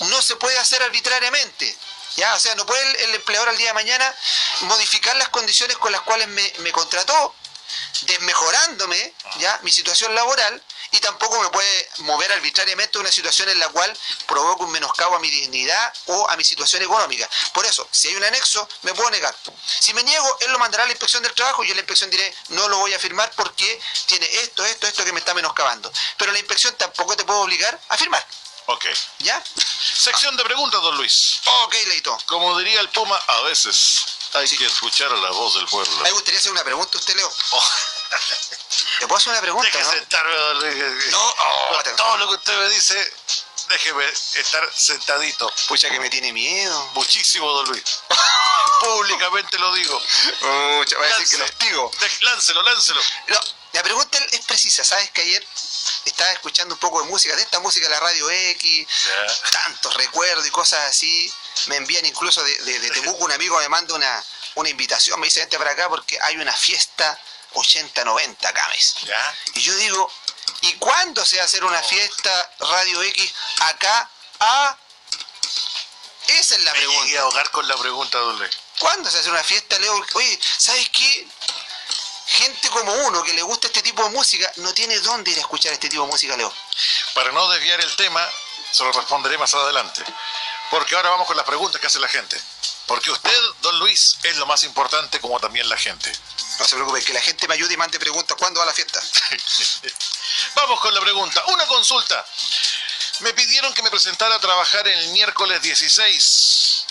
No se puede hacer arbitrariamente. ¿Ya? O sea, no puede el empleador al día de mañana modificar las condiciones con las cuales me contrató, desmejorándome, ¿ya?, mi situación laboral, y tampoco me puede mover arbitrariamente a una situación en la cual provoque un menoscabo a mi dignidad o a mi situación económica. Por eso, si hay un anexo, me puedo negar. Si me niego, él lo mandará a la inspección del trabajo y yo a la inspección diré, no lo voy a firmar porque tiene esto que me está menoscabando. Pero la inspección tampoco te puede obligar a firmar. Ok. ¿Ya? Sección de preguntas, don Luis. Ok, Leito. Como diría el Puma, a veces hay que escuchar a la voz del pueblo. Me gustaría hacer una pregunta a usted, Leo. Oh. ¿Te puedo hacer una pregunta, Deje no? sentarme, don Luis. No, Todo lo que usted me dice, déjeme estar sentadito. Pucha, que me tiene miedo. Muchísimo, don Luis. Públicamente lo digo. Pucha, va a decir que lo hostigo. Láncelo. No, la pregunta es precisa. ¿Sabes que ayer estaba escuchando un poco de música, de esta música de la Radio X, tantos recuerdos y cosas así? Me envían incluso de Temuco, un amigo me manda una invitación, me dice, vente para acá porque hay una fiesta 80-90 acá, ¿Ya? Y yo digo, ¿y cuándo se va a hacer una fiesta Radio X acá? Esa es la pregunta. Me llegué a ahogar con la pregunta, don Luis. ¿Cuándo se hace una fiesta, Leo? Oye, ¿sabes qué? Gente como uno que le gusta este tipo de música no tiene dónde ir a escuchar este tipo de música, Leo. Para no desviar el tema, se lo responderé más adelante. Porque ahora vamos con las preguntas que hace la gente. Porque usted, don Luis, es lo más importante, como también la gente. No se preocupe, que la gente me ayude y mande preguntas. ¿Cuándo va la fiesta? Vamos con la pregunta. Una consulta. Me pidieron que me presentara a trabajar el miércoles 16.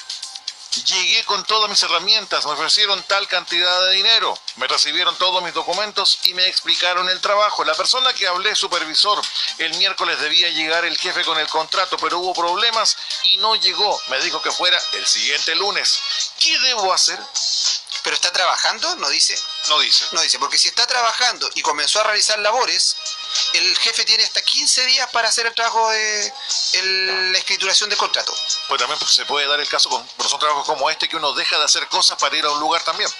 Llegué con todas mis herramientas, me ofrecieron tal cantidad de dinero, me recibieron todos mis documentos y me explicaron el trabajo. La persona que hablé, supervisor, el miércoles debía llegar el jefe con el contrato, pero hubo problemas y no llegó. Me dijo que fuera el siguiente lunes. ¿Qué debo hacer? ¿Pero está trabajando? No dice. No dice. No dice, porque si está trabajando y comenzó a realizar labores, el jefe tiene hasta 15 días para hacer el trabajo de la escrituración del contrato. Pues también se puede dar el caso con son trabajos como este que uno deja de hacer cosas para ir a un lugar también.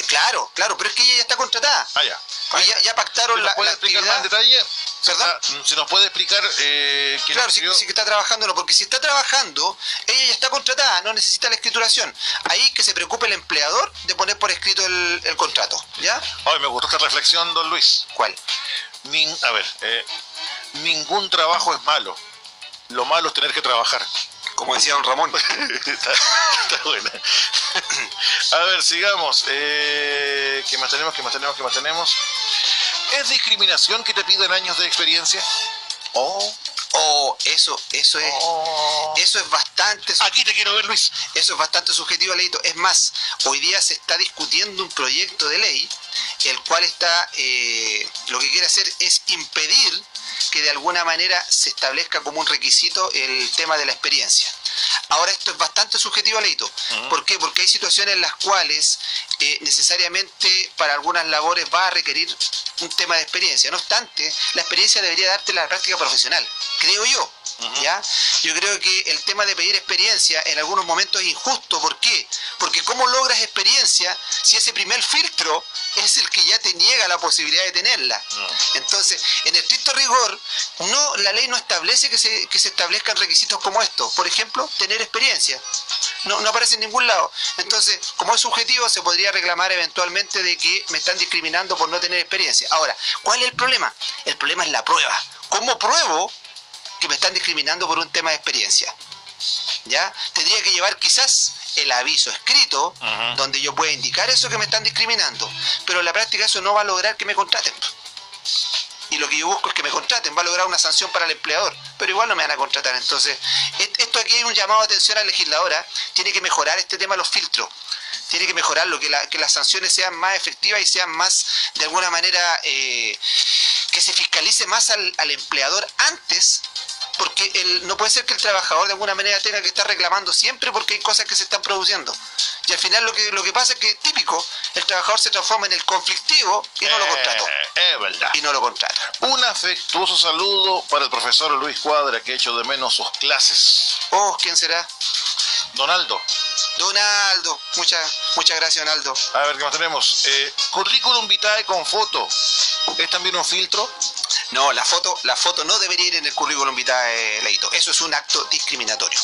Claro, pero es que ella ya está contratada. Ya. Y ya pactaron la explicar actividad. más en detalle? ¿Perdón? Si nos puede explicar claro, si que está trabajando, no, porque si está trabajando, ella ya está contratada, no necesita la escrituración. Ahí que se preocupe el empleador de poner por escrito el contrato, ¿ya? Ay, me gustó esta reflexión, don Luis. ¿Cuál? Ningún trabajo es malo. Lo malo es tener que trabajar. Como decía don Ramón. Está buena. A ver, sigamos. ¿Qué más tenemos? ¿Es discriminación que te piden años de experiencia? Eso es bastante. Aquí te quiero ver, Luis. Eso es bastante subjetivo, Leito. Es más, hoy día se está discutiendo un proyecto de ley, el cual está, lo que quiere hacer es impedir que de alguna manera se establezca como un requisito el tema de la experiencia. Ahora, esto es bastante subjetivo, Leito. ¿Por qué? Porque hay situaciones en las cuales necesariamente para algunas labores va a requerir un tema de experiencia. No obstante, la experiencia debería darte la práctica profesional, creo yo. ¿Ya? Yo creo que el tema de pedir experiencia en algunos momentos es injusto. ¿Por qué? Porque ¿cómo logras experiencia si ese primer filtro es el que ya te niega la posibilidad de tenerla? Entonces, en estricto rigor, la ley no establece que se establezcan requisitos como estos. Por ejemplo, tener experiencia. No aparece en ningún lado. Entonces, como es subjetivo, se podría reclamar eventualmente de que me están discriminando por no tener experiencia. Ahora, ¿cuál es el problema? El problema es la prueba. ¿Cómo pruebo que me están discriminando por un tema de experiencia? ¿Ya? Tendría que llevar quizás el aviso escrito donde yo pueda indicar eso que me están discriminando, pero en la práctica eso no va a lograr que me contraten. Y lo que yo busco es que me contraten, va a lograr una sanción para el empleador, pero igual no me van a contratar. Entonces, esto aquí hay un llamado de atención al legislador. Tiene que mejorar este tema de los filtros. Tiene que mejorarlo, que las sanciones sean más efectivas y sean más, de alguna manera, que se fiscalice más al empleador antes, porque no puede ser que el trabajador de alguna manera tenga que estar reclamando siempre porque hay cosas que se están produciendo. Y al final lo que pasa es que, típico, el trabajador se transforma en el conflictivo y no lo contrató. Es verdad. Y no lo contrata. Un afectuoso saludo para el profesor Luis Cuadra, que echo de menos sus clases. ¿Quién será? Donaldo. Muchas gracias, Donaldo. A ver, ¿qué más tenemos? Currículum vitae con foto. ¿Es también un filtro? No, la foto no debería ir en el currículum vitae, Leito. Eso es un acto discriminatorio.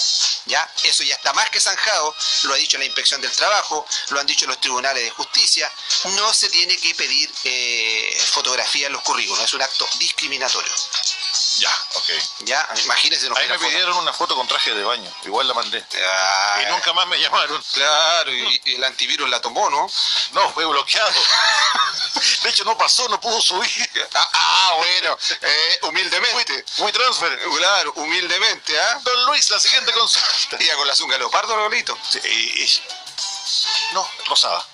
¿Ya? Eso ya está más que zanjado, lo ha dicho la Inspección del Trabajo, lo han dicho los tribunales de justicia. No se tiene que pedir fotografía en los currículos, es un acto discriminatorio. Ya, ok. Ya, imagínense. Ahí me pidieron una foto con traje de baño, igual la mandé. Y nunca más me llamaron. Claro, y el antivirus la tomó, ¿no? No, fue bloqueado. De hecho, no pasó, no pudo subir. Bueno, humildemente. Muy transfer. Claro, humildemente, ¿ah? Don Luis, la siguiente consulta. ¿Iba con la zunga leopardo, Lolito? Sí, no, rosada.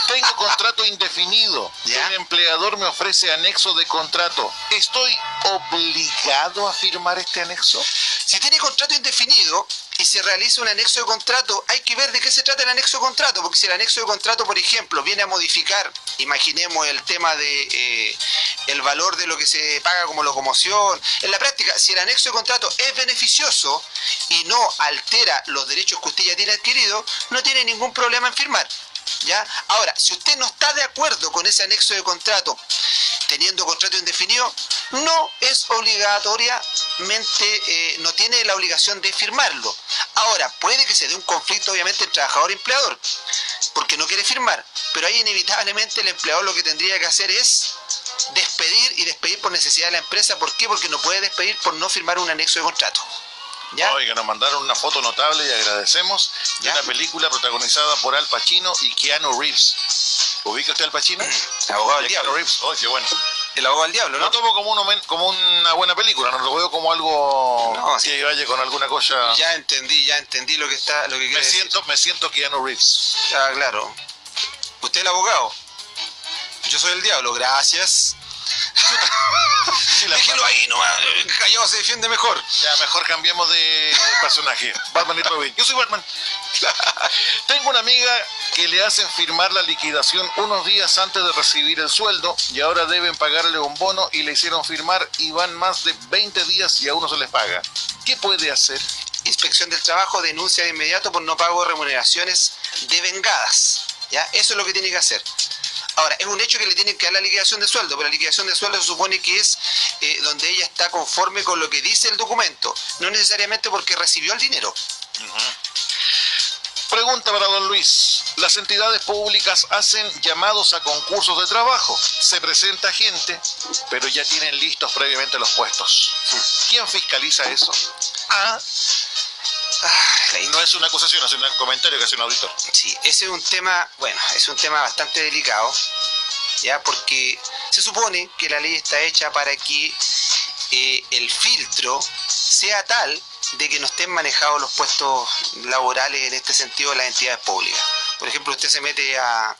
Tengo contrato indefinido. ¿Ya? El empleador me ofrece anexo de contrato. ¿Estoy obligado a firmar este anexo? Si tiene contrato indefinido y se realiza un anexo de contrato, hay que ver de qué se trata el anexo de contrato, porque si el anexo de contrato, por ejemplo, viene a modificar, imaginemos el tema de el valor de lo que se paga como locomoción, en la práctica, si el anexo de contrato es beneficioso y no altera los derechos que usted ya tiene adquiridos, no tiene ningún problema en firmar. ¿Ya? Ahora, si usted no está de acuerdo con ese anexo de contrato, teniendo contrato indefinido, no es obligatoriamente, no tiene la obligación de firmarlo. Ahora, puede que se dé un conflicto obviamente entre trabajador y empleador, porque no quiere firmar, pero ahí inevitablemente el empleador lo que tendría que hacer es despedir por necesidad de la empresa. ¿Por qué? Porque no puede despedir por no firmar un anexo de contrato. ¿Ya? Oiga, nos mandaron una foto notable y agradecemos. De una película protagonizada por Al Pacino y Keanu Reeves. ¿Ubica usted Al Pacino? El abogado del diablo. Reeves. Oh, qué bueno. El abogado del diablo, ¿no? Lo tomo como una buena película, no lo veo como algo que vaya con alguna cosa. Ya entendí lo que quiere decir. Me siento Keanu Reeves. Ah, claro. ¿Usted es el abogado? Yo soy el diablo, gracias. Déjelo ahí nomás, callado se defiende mejor. Ya, mejor cambiemos de personaje. Batman y Robin. Yo soy Batman. Tengo una amiga que le hacen firmar la liquidación unos días antes de recibir el sueldo y ahora deben pagarle un bono y le hicieron firmar y van más de 20 días y aún no se les paga. ¿Qué puede hacer? Inspección del Trabajo denuncia de inmediato por no pago de remuneraciones devengadas. ¿Ya? Eso es lo que tiene que hacer. Ahora, es un hecho que le tienen que dar la liquidación de sueldo, pero la liquidación de sueldo se supone que es donde ella está conforme con lo que dice el documento, no necesariamente porque recibió el dinero. Pregunta para don Luis. Las entidades públicas hacen llamados a concursos de trabajo. Se presenta gente, pero ya tienen listos previamente los puestos. ¿Quién fiscaliza eso? No es una acusación, es un comentario que hace un auditor. Sí, ese es un tema, es un tema bastante delicado, ya, porque se supone que la ley está hecha para que el filtro sea tal de que no estén manejados los puestos laborales en este sentido de las entidades públicas. Por ejemplo, usted se mete a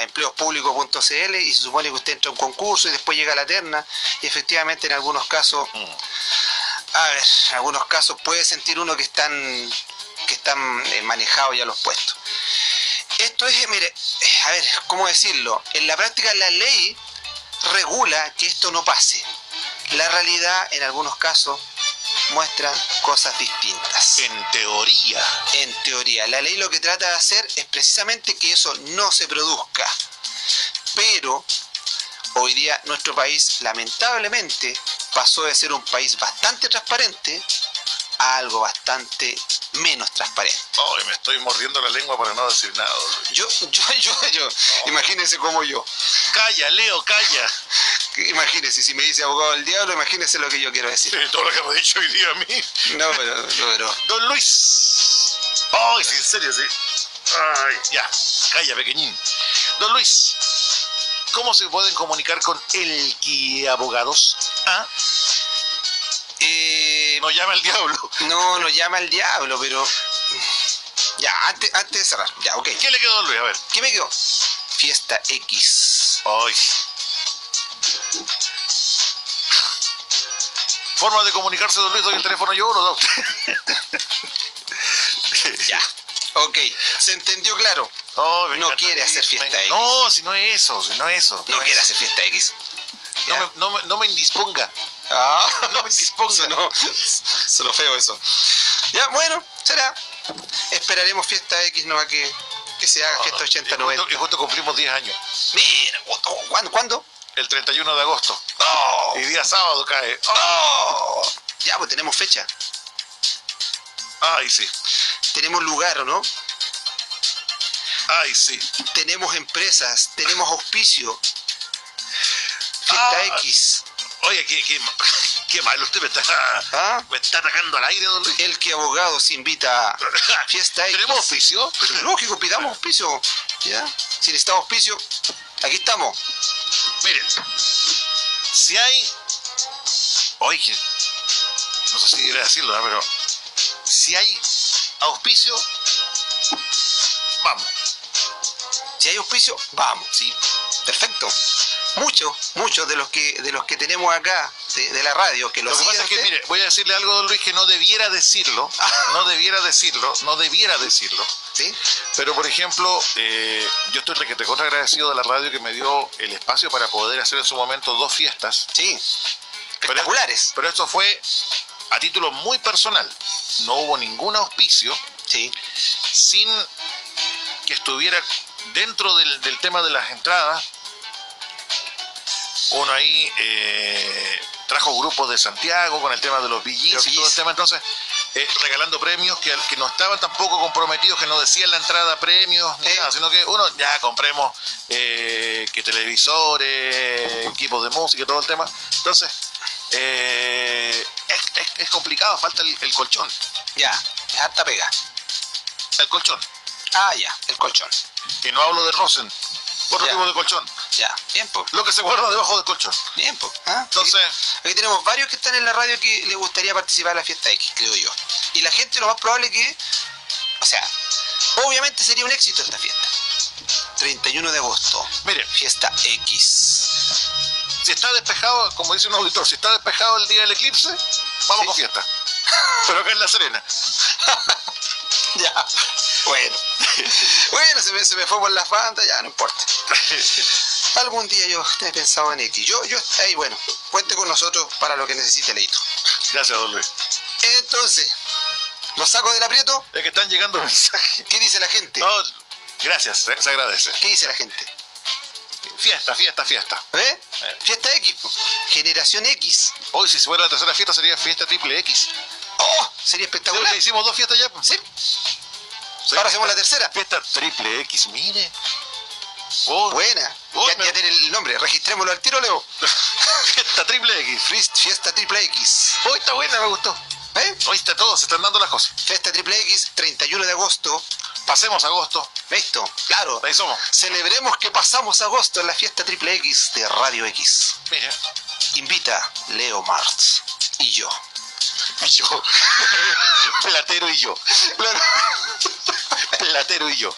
empleospublicos.cl y se supone que usted entra a un concurso y después llega a la terna y efectivamente en algunos casos... en algunos casos puede sentir uno que están manejados ya los puestos. Esto es, mire, ¿cómo decirlo? En la práctica la ley regula que esto no pase. La realidad en algunos casos muestra cosas distintas. En teoría. En teoría. La ley lo que trata de hacer es precisamente que eso no se produzca. Pero hoy día nuestro país, lamentablemente, pasó de ser un país bastante transparente a algo bastante menos transparente. Ay, me estoy mordiendo la lengua para no decir nada. Yo, imagínense como yo. Calla, Leo, calla. Imagínese, si me dice abogado del diablo, imagínese lo que yo quiero decir. Sí, todo lo que me ha dicho hoy día a mí. No, pero... Don Luis. Ay, sí, en serio, sí. Ay, ya, calla, pequeñín. Don Luis, ¿cómo se pueden comunicar con el abogados? No llama al diablo. No llama al diablo, pero... Ya, antes de cerrar. Ya, ok. ¿Qué le quedó, don Luis? A ver. ¿Qué me quedó? Fiesta X. Ay. Forma de comunicarse, don Luis, doy el teléfono yo o lo da usted. Ya. Ok, se entendió claro. Oh, no quiere hacer fiesta X. No, si no es eso, No quiere hacer fiesta X. No me indisponga. No me indisponga. Sonó feo eso. Ya, bueno, será. Esperaremos fiesta X, no a que se haga fiesta 80-90. Y justo cumplimos 10 años. Mira, ¿cuándo? El 31 de agosto. Y día sábado cae. Ya, pues tenemos fecha. Ay, sí. Tenemos lugar, ¿o no? Ay, sí. Tenemos empresas, tenemos auspicio. Fiesta X. Oye, qué mal usted me está atacando al aire, don Luis. El que abogados invita a Fiesta X. ¿Tenemos auspicio? Pero lógico, pidamos auspicio. ¿Ya? Si necesitamos auspicio, aquí estamos. Miren, si hay... Oye, no sé si debería decirlo, ¿no? Pero si hay auspicio, vamos. Si hay auspicio, vamos. Sí. Perfecto. Muchos de los que tenemos acá de la radio que lo que pasa es que, mire, voy a decirle algo, don Luis, que no debiera decirlo, ¿sí? Pero por ejemplo, yo estoy recontra agradecido de la radio que me dio el espacio para poder hacer en su momento 2 fiestas. Sí, espectaculares. Pero esto fue a título muy personal, no hubo ningún auspicio, sí, sin que estuviera dentro del tema de las entradas. Uno ahí trajo grupos de Santiago con el tema de los VGs y todo el tema, entonces regalando premios que no estaban tampoco comprometidos, que no decían la entrada premios ni nada, sino que uno ya compremos que televisores, equipos de música y todo el tema. Entonces es complicado, falta el colchón. Ya, es harta pega. El colchón. Ah, ya, el colchón. Y no hablo de Rosen, otro tipo de colchón. Ya, bien, pues. Lo que se guarda debajo del colchón. Bien, pues. Entonces, aquí tenemos varios que están en la radio que les gustaría participar en la Fiesta X, creo yo. Y la gente lo más probable que, o sea, obviamente sería un éxito esta fiesta. 31 de agosto. Mire, Fiesta X. Si está despejado, como dice un auditor, si está despejado el día del eclipse, vamos con fiesta. Pero acá en La Serena. Ya, bueno. Bueno, se me fue por las bandas, ya no importa. Algún día yo he pensado en X. Yo ahí, bueno, cuente con nosotros para lo que necesite, Leito. Gracias, don Luis. Entonces, ¿los saco del aprieto? Es que están llegando mensajes. ¿Qué dice la gente? No, gracias, se agradece. ¿Qué dice la gente? Fiesta. ¿Eh? Fiesta X, Generación X. Hoy, si fuera la tercera fiesta, sería fiesta triple X. ¡Oh! Sería espectacular. Hicimos 2 fiestas ya. Sí. Ahora hacemos la tercera. Fiesta triple X, mire. Buena. Ya tiene el nombre. Registrémoslo al tiro, Leo. Fiesta triple X. Fiesta triple X. Hoy está buena, me gustó. Hoy está todo, se están dando las cosas. Fiesta triple X, 31 de agosto. Pasemos agosto. Listo, claro. Ahí somos. Celebremos que pasamos agosto en la Fiesta triple X de Radio X. Mire. Invita Leo Martz y yo. Platero y yo. Platero y yo.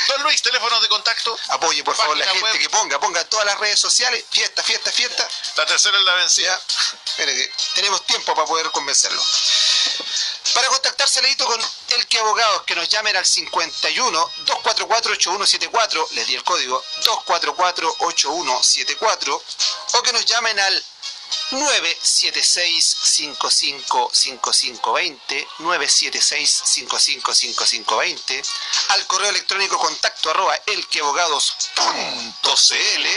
Don Luis, teléfonos de contacto. Apoye por favor la gente web. que ponga todas las redes sociales. Fiesta. La tercera es la vencida. Espere que tenemos tiempo para poder convencerlo. Para contactarse, Leito, con El Que Abogados, que nos llamen al 51-244-8174, les di el código 244-8174, o que nos llamen al 976-555520, 976-555520, al correo electrónico contacto @ elqueabogados.cl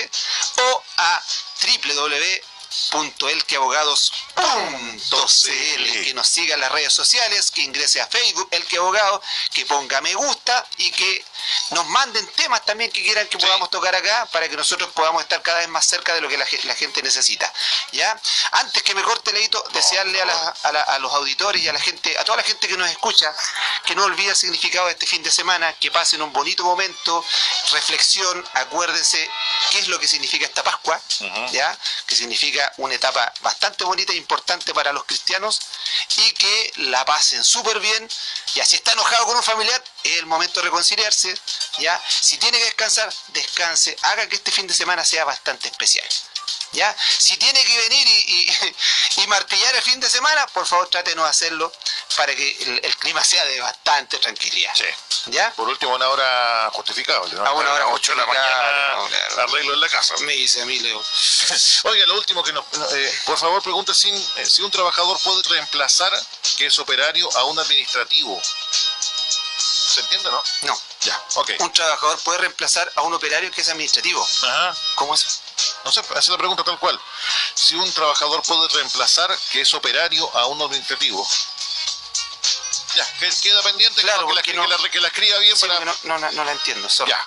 o a www.elqueabogados.cl, que nos siga en las redes sociales, que ingrese a Facebook El Que Abogado, que ponga me gusta y que nos manden temas también que quieran que podamos tocar acá para que nosotros podamos estar cada vez más cerca de lo que la gente necesita. ¿Ya? Antes que me corte, Leito, desearle a los auditores y a la gente, a toda la gente que nos escucha, que no olvide el significado de este fin de semana, que pasen un bonito momento, reflexión, acuérdense qué es lo que significa esta Pascua, ¿ya? Que significa una etapa bastante bonita e importante para los cristianos, y que la pasen súper bien. Y si está enojado con un familiar, es el momento de reconciliarse, ¿ya? Si tiene que descansar, descanse, haga que este fin de semana sea bastante especial, ¿ya? Si tiene que venir y martillar el fin de semana, por favor trate de no hacerlo para que el clima sea de bastante tranquilidad. Sí. ¿Ya? Por último, una hora justificable, ¿no? A una hora 8 de la mañana, claro. arreglo en la casa. Me dice a mí, Leo. Oiga, lo último que por favor, pregunta si un trabajador puede reemplazar, que es operario, a un administrativo. ¿Se entiende, no? No. Ya, ok. Un trabajador puede reemplazar a un operario que es administrativo. Ajá. ¿Cómo es? No sé, hace la pregunta tal cual. Si un trabajador puede reemplazar, que es operario, a un administrativo. Ya, queda pendiente Claro, que la escriba bien Sí, para... no la entiendo, sorry. Ya.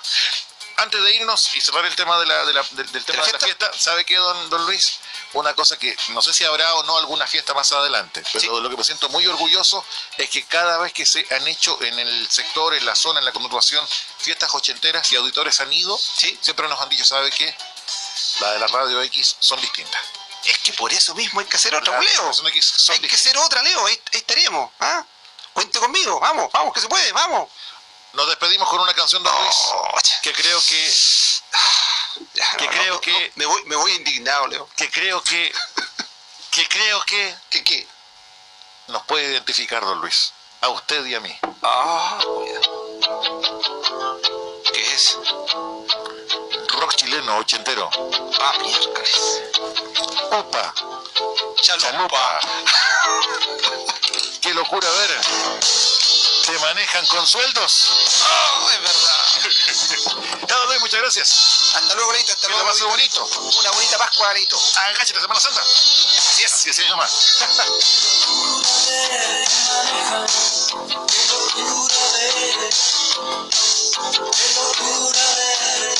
Antes de irnos y cerrar el tema del tema de la fiesta, ¿sabe qué, don Luis? Una cosa que no sé si habrá o no alguna fiesta más adelante, pero Sí. lo que me siento muy orgulloso es que cada vez que se han hecho en el sector, en la zona, en la conurbación, fiestas ochenteras y auditores han ido, Sí. siempre nos han dicho, ¿sabe qué? La de la Radio X son distintas. Es que por eso mismo hay que hacer otra, Las Leo. Estación X son Hay que distintas. hacer otra, Leo. Ahí estaremos. ¿Ah? Cuente conmigo. Vamos, que se puede, vamos. Nos despedimos con una canción, don Luis, que creo que... Me voy indignado, Leo. que creo que ¿Qué? nos puede identificar, don Luis, a usted y a mí. ¿Qué es? Rock chileno ochentero. Miércoles. Upa, Chalupa. qué locura ver. ¿Te manejan con sueldos? Es verdad. Ya, don Luis, muchas gracias. Hasta luego, Leito. Hasta Que luego. lo pase Leito. bonito. Una bonita Pascua, Leito. Agache la Semana Santa. Así es. Sí, se llama. Qué locura ver, qué locura ver,